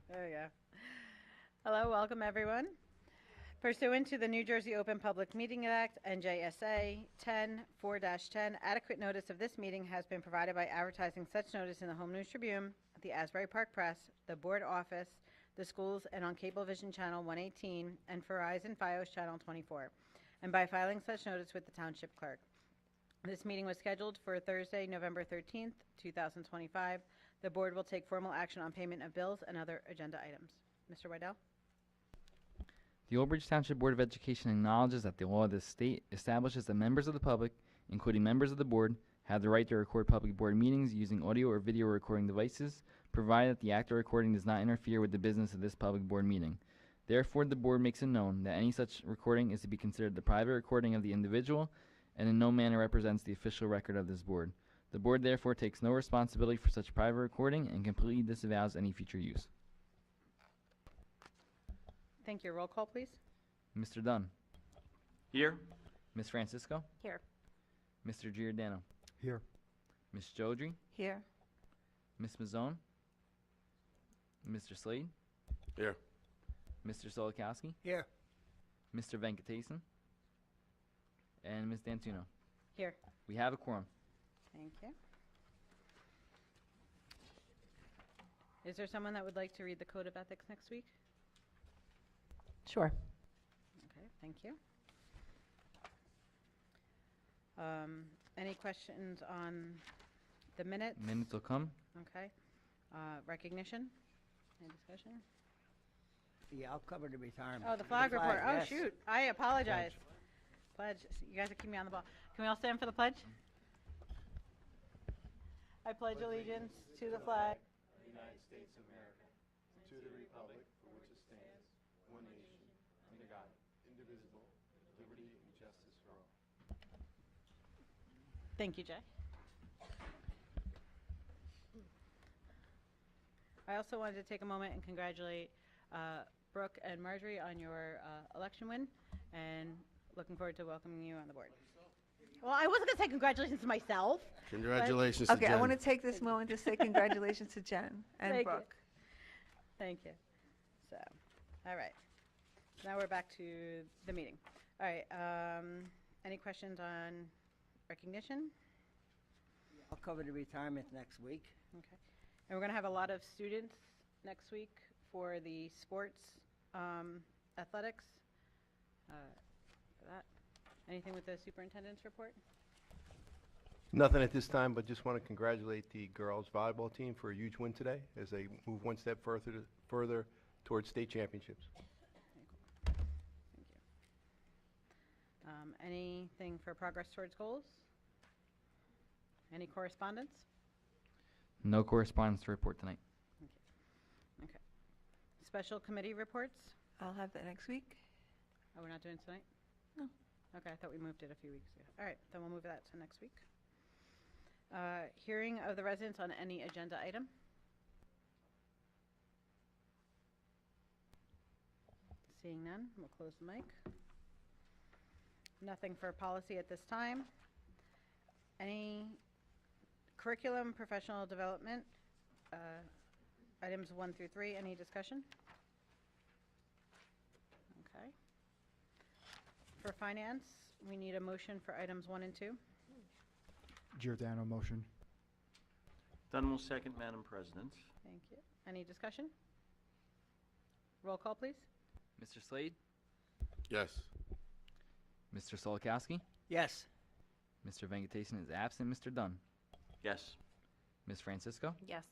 There we go. Hello, welcome everyone. Pursuant to the New Jersey Open Public Meeting Act, NJSA 10-4-10, adequate notice of this meeting has been provided by advertising such notice in the Home News Tribune, the Asbury Park Press, the Board Office, the schools, and on Cablevision Channel 118 and Verizon Fios Channel 24, and by filing such notice with the Township Clerk. This meeting was scheduled for Thursday, November 13th, 2025. The board will take formal action on payment of bills and other agenda items. Mr. Wydell? The Old Bridge Township Board of Education acknowledges that the law of the state establishes that members of the public, including members of the board, have the right to record public board meetings using audio or video recording devices, provided that the act of recording does not interfere with the business of this public board meeting. Therefore, the board makes it known that any such recording is to be considered the private recording of the individual and in no manner represents the official record of this board. The board therefore takes no responsibility for such private recording and completely disavows any future use. Thank you. Roll call, please. Mr. Dunn. Here. Ms. Francisco. Here. Mr. Giordano. Here. Ms. Jodry. Here. Ms. Mazzone. Mr. Slade. Here. Mr. Solikowski. Here. Mr. Venkatesan. And Ms. D'Antuno. Here. We have a quorum. Thank you. Is there someone that would like to read the Code of Ethics next week? Sure. Okay, thank you. Any questions on the minutes? Minutes will come. Okay. Recognition? Any discussion? Yeah, I'll cover the retirement. Oh, the flag report. Oh, yes. shoot. I apologize. Pledge. You guys are keeping me on the ball. Can we all stand for the pledge? I pledge allegiance to the flag of the United States of America, to the republic for which it stands, one nation, under God, indivisible, with liberty and justice for all. Thank you, Jay. I also wanted to take a moment and congratulate Brooke and Marjorie on your election win, and looking forward to welcoming you on the board. Well, I wasn't going to say congratulations to myself. Congratulations to Okay, Jen. I want to take this moment to say congratulations to Jen and Thank you. Brooke. Thank you. So, all right. Now we're back to the meeting. All right. Any questions on recognition? I'll cover the retirement next week. Okay. And we're going to have a lot of students next week for the sports, athletics. For that. Anything with the superintendent's report? Nothing at this time, but just want to congratulate the girls volleyball team for a huge win today as they move one step further towards state championships. Thank you. Anything for progress towards goals? Any correspondence? No correspondence to report tonight. Okay. Special committee reports? I'll have that next week. Oh, we're not doing it tonight? No. Okay, I thought we moved it a few weeks ago. All right, then we'll move that to next week. Hearing of the residents on any agenda item? Seeing none, we'll close the mic. Nothing for policy at this time. Any curriculum, professional development, items 1 through 3, any discussion? Okay. For finance, we need a motion for items 1 and 2. Giordano motion. Dunn will second, Madam President. Thank you. Any discussion? Roll call, please. Mr. Slade? Yes. Mr. Solikowski? Yes. Mr. Venkatesan is absent. Mr. Dunn? Yes. Ms. Francisco? Yes.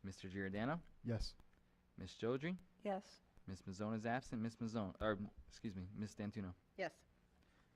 Mr. Giordano? Yes. Ms. Jodry? Yes. Ms. Mazzone is absent. Ms. Mazzone, or excuse me, Ms. D'Antuno. Yes.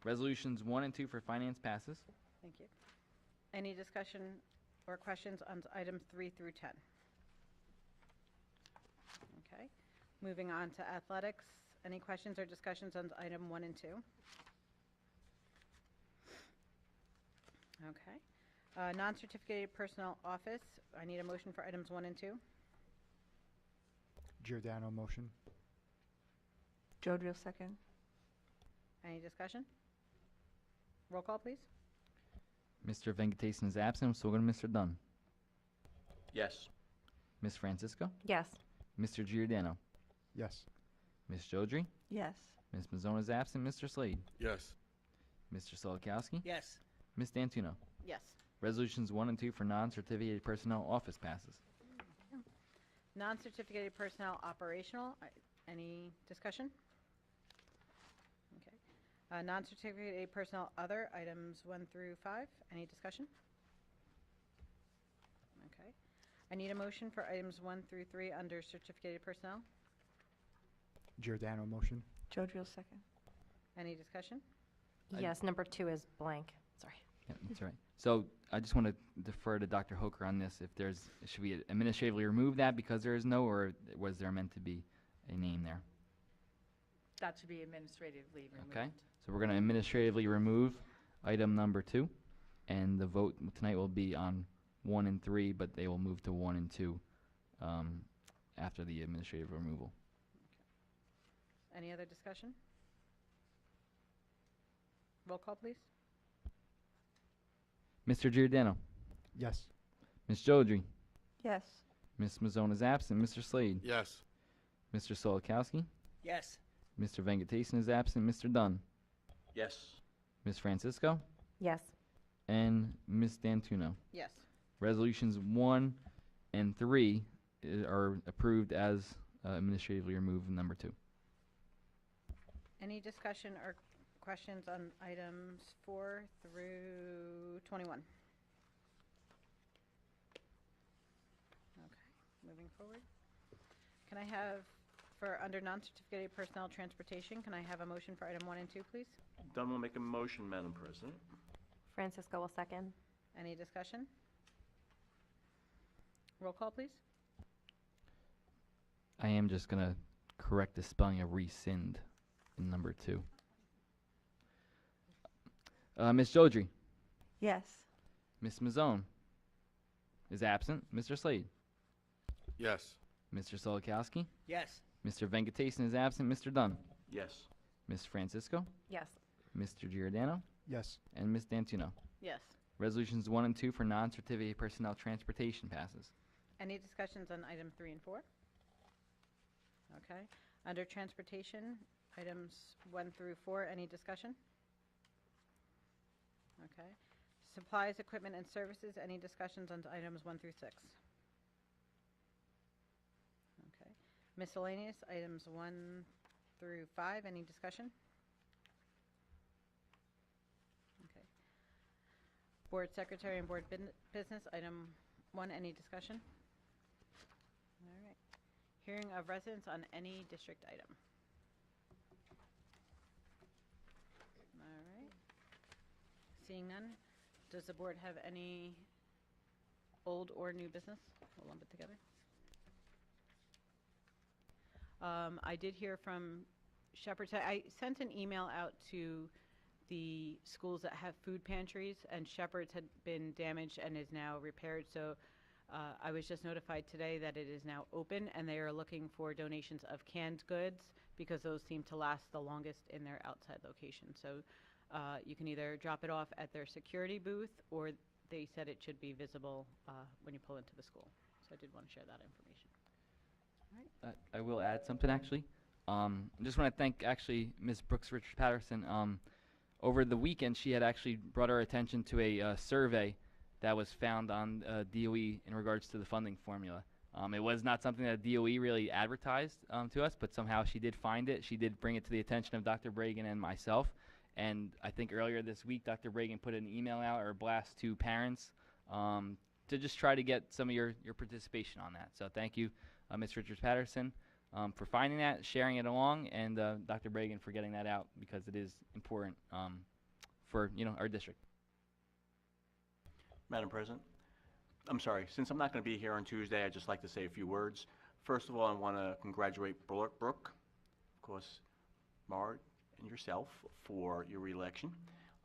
Resolutions 1 and 2 for finance passes. Thank you. Any discussion or questions on items 3 through 10? Okay. Moving on to athletics. Any questions or discussions on item 1 and 2? Okay. Non-certificated personnel office. I need a motion for items 1 and 2. Giordano motion. Jodry will second. Any discussion? Roll call, please. Mr. Venkatesan is absent, so we'll go to Mr. Dunn. Yes. Ms. Francisco? Yes. Mr. Giordano, Yes. Ms. Jodry, Yes. Ms. Mazzone is absent, Mr. Slade, Yes. Mr. Solakowski, Yes. Ms. D'Antuno. Yes. Resolutions 1 and 2 for non-certificated personnel office passes. Non-certificated personnel operational, any discussion? Okay. Non-certificated personnel other, items 1 through 5, any discussion? Okay. I need a motion for items 1 through 3 under certificated personnel. Giordano motion. Jodrell second. Any discussion? Yes, number 2 is blank. Sorry. Yeah, that's all right. So I just want to defer to Dr. Hoker on this. If there's, should we administratively remove that because there is no, or was there meant to be a name there? That should be administratively removed. Okay. So we're going to administratively remove item number 2, and the vote tonight will be on 1 and 3, but they will move to 1 and 2 after the administrative removal. Any other discussion? Roll call, please. Mr. Giordano, Yes. Ms. Jodry, Yes. Ms. Mazzone is absent, Mr. Slade, Yes. Mr. Solakowski, Yes. Mr. Venkatesan is absent, Mr. Dunn, Yes. Ms. Francisco, Yes. and Ms. D'Antuno. Yes. Resolutions 1 and 3 are approved as administratively removed, number 2. Any discussion or questions on items 4 through 21? Okay, moving forward. Can I have, for under non-certificated personnel transportation, can I have a motion for item 1 and 2, please? Dunn will make a motion, Madam President. Francisco will second. Any discussion? Roll call, please. I am just going to correct the spelling of rescind in number 2. Ms. Jodry, Yes. Ms. Mazzone is absent, Mr. Slade, Yes. Mr. Solakowski, Yes. Mr. Venkatesan is absent, Mr. Dunn, Yes. Ms. Francisco, Yes. Mr. Giordano, Yes. and Ms. D'Antuno. Yes. Resolutions 1 and 2 for non-certificated personnel transportation passes. Any discussions on item 3 and 4? Okay. Under transportation, items 1 through 4, any discussion? Okay. Supplies, equipment, and services, any discussions on items 1 through 6? Okay. Miscellaneous, items 1 through 5, any discussion? Okay. Board secretary and board business, item 1, any discussion? All right. Hearing of residents on any district item. All right. Seeing none, does the board have any old or new business? We'll lump it together. I did hear from Shepherd. I sent an email out to the schools that have food pantries, and Shepherd's had been damaged and is now repaired. So I was just notified today that it is now open, and they are looking for donations of canned goods because those seem to last the longest in their outside location. So you can either drop it off at their security booth, or they said it should be visible when you pull into the school. So I did want to share that information. I will add something, actually. I just want to thank, actually, Ms. Brooks Richard Patterson. Over the weekend, she had actually brought our attention to a survey that was found on DOE in regards to the funding formula. It was not something that DOE really advertised to us, but somehow she did find it. She did bring it to the attention of Dr. Bragan and myself. And I think earlier this week, Dr. Bragan put an email out or a blast to parents to just try to get some of your participation on that. So thank you, Ms. Richards Patterson, for finding that, sharing it along, and Dr. Bragan for getting that out because it is important for our district. Madam President, I'm sorry, since I'm not going to be here on Tuesday, I'd just like to say a few words. First of all, I want to congratulate Brooke, of course, Mart, and yourself for your reelection.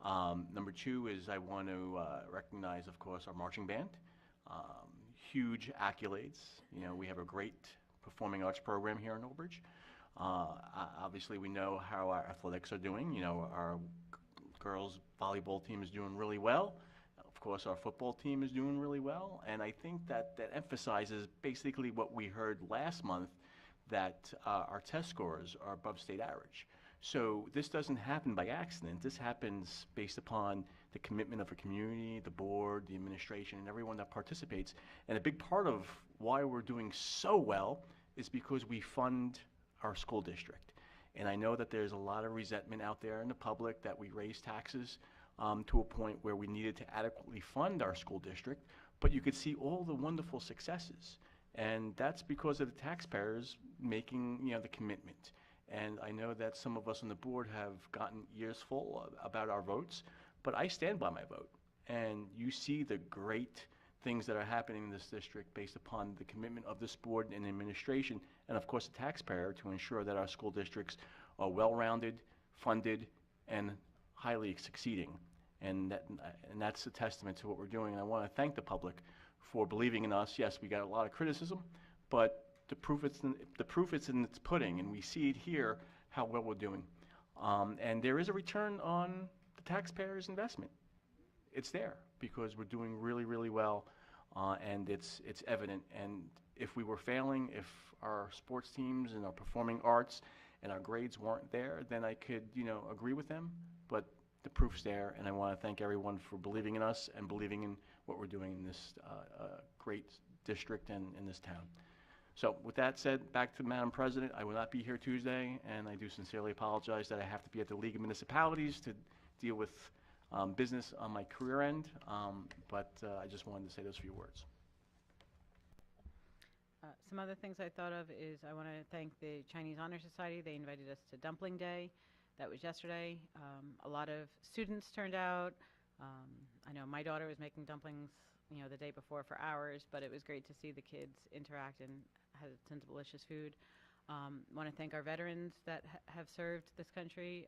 Number 2 is I want to recognize, of course, our marching band. Huge accolades. We have a great performing arts program here in Old Bridge. Obviously, we know how our athletics are doing. Our girls volleyball team is doing really well. Of course, our football team is doing really well. And I think that emphasizes basically what we heard last month that our test scores are above state average. So this doesn't happen by accident. This happens based upon the commitment of a community, the board, the administration, and everyone that participates. And a big part of why we're doing so well is because we fund our school district. And I know that there's a lot of resentment out there in the public that we raise taxes to a point where we needed to adequately fund our school district, but you could see all the wonderful successes. And that's because of the taxpayers making, the commitment. And I know that some of us on the board have gotten ears full about our votes, but I stand by my vote. And you see the great things that are happening in this district based upon the commitment of this board and administration, and of course the taxpayer, to ensure that our school districts are well-rounded, funded, and highly succeeding. And that's a testament to what we're doing. And I want to thank the public for believing in us. Yes, we got a lot of criticism, but the proof is in its pudding, and we see it here how well we're doing. And there is a return on the taxpayer's investment. It's there because we're doing really, really well, and it's evident. And if we were failing, if our sports teams and our performing arts and our grades weren't there, then I could, agree with them. But the proof's there, and I want to thank everyone for believing in us and believing in what we're doing in this great district and in this town. So with that said, back to Madam President, I will not be here Tuesday, and I do sincerely apologize that I have to be at the League of Municipalities to deal with business on my career end, but I just wanted to say those few words. Some other things I thought of is I want to thank the Chinese Honor Society. They invited us to Dumpling Day. That was yesterday. A lot of students turned out. I know my daughter was making dumplings, the day before for hours, but it was great to see the kids interact and had tons of delicious food. Want to thank our veterans that have served this country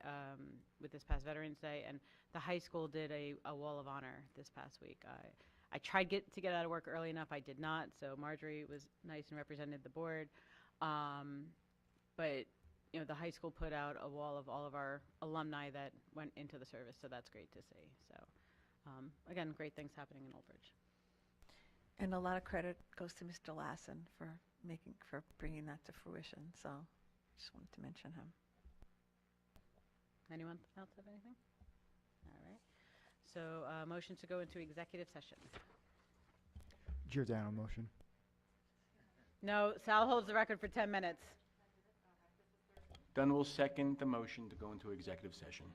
with this past Veterans Day, and the high school did a wall of honor this past week. I tried to get out of work early enough. I did not, so Marjorie was nice and represented the board. But the high school put out a wall of all of our alumni that went into the service, so that's great to see. So again, great things happening in Old Bridge. And a lot of credit goes to Mr. Lassen for bringing that to fruition. So just wanted to mention him. Anyone else have anything? All right. So motion to go into executive session. Giordano motion. No, Sal holds the record for 10 minutes. Dunn will second the motion to go into executive session.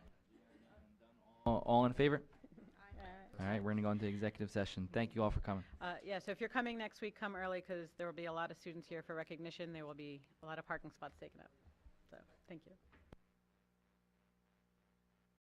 All in favor? All right, we're going to go into executive session. Thank you all for coming. Yeah, so if you're coming next week, come early because there will be a lot of students here for recognition. There will be a lot of parking spots taken up. So thank you.